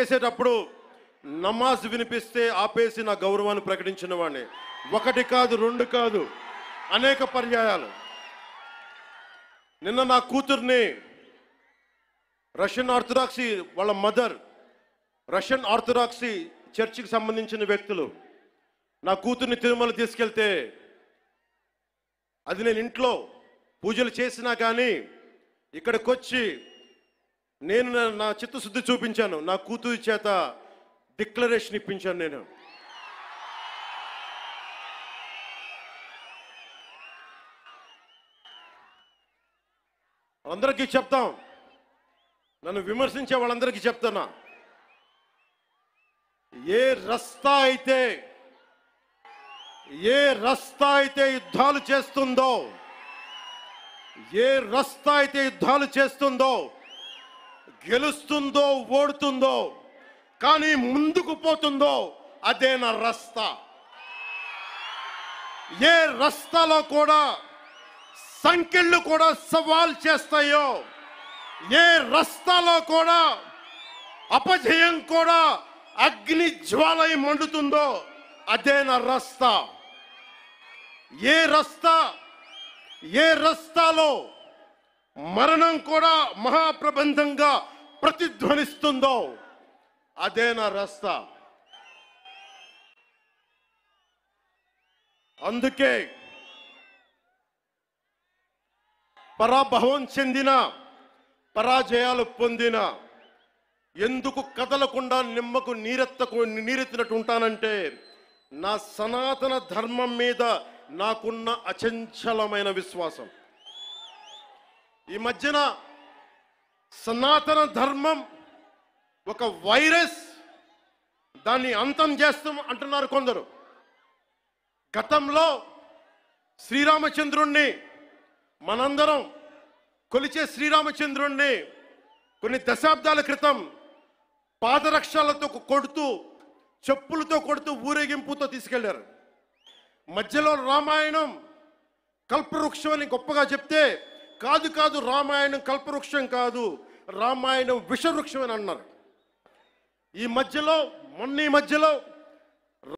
ఎక్కేసేటప్పుడు నమాజ్ వినిపిస్తే ఆపేసి నా గౌరవాన్ని ప్రకటించిన వాడిని. ఒకటి కాదు, రెండు కాదు, అనేక పర్యాయాలు. నిన్న నా కూతుర్ని రష్యన్ ఆర్థడాక్సీ, వాళ్ళ మదర్ రష్యన్ ఆర్థడాక్సీ చర్చికి సంబంధించిన వ్యక్తులు నా కూతుర్ని తిరుమల తీసుకెళ్తే, అది నేను ఇంట్లో పూజలు చేసినా కానీ ఇక్కడికి వచ్చి నేను నా చిత్తశుద్ధి చూపించాను. నా కూతురి చేత డిక్లరేషన్ ఇప్పించాను. నేను అందరికీ చెప్తాం, నన్ను విమర్శించే వాళ్ళందరికీ చెప్తున్నా, ఏ రస్తా అయితే యుద్ధాలు చేస్తుందో, ఏ రస్తా అయితే యుద్ధాలు చేస్తుందో, గెలుస్తుందో ఓడుతుందో, కానీ ముందుకు పోతుందో అదే నా రస్తా. ఏ రస్తాలో కూడా సంఖ్యలు కూడా సవాల్ చేస్తాయో, ఏ రస్తాలో కూడా అపజయం కూడా అగ్ని జ్వాలై మండుతుందో అదే నా రస్తా. ఏ రస్తాలో మరణం కూడా మహాప్రబంధంగా ప్రతిధ్వనిస్తుందో అదే నా రస్తా. అందుకే పరాభవం చెందిన, పరాజయాలు పొందిన ఎందుకు కదలకుండా నిమ్మకు నీరెత్తినట్టు ఉంటానంటే, నా సనాతన ధర్మం మీద నాకున్న అచంచలమైన విశ్వాసం. ఈ మధ్యన సనాతన ధర్మం ఒక వైరస్, దాన్ని అంతం చేస్తాం అంటున్నారు కొందరు. గతంలో శ్రీరామచంద్రుణ్ణి, మనందరం కొలిచే శ్రీరామచంద్రుణ్ణి కొన్ని దశాబ్దాల క్రితం పాదరక్షలతో కొడుతూ, చెప్పులతో కొడుతూ, ఊరేగింపుతో తీసుకెళ్లారు. మధ్యలో రామాయణం కల్పవృక్షం అని గొప్పగా చెప్తే, కాదు రామాయణం కల్పవృక్షం కాదు, రామాయణం విషవృక్షం అని అన్నారు. ఈ మధ్యలో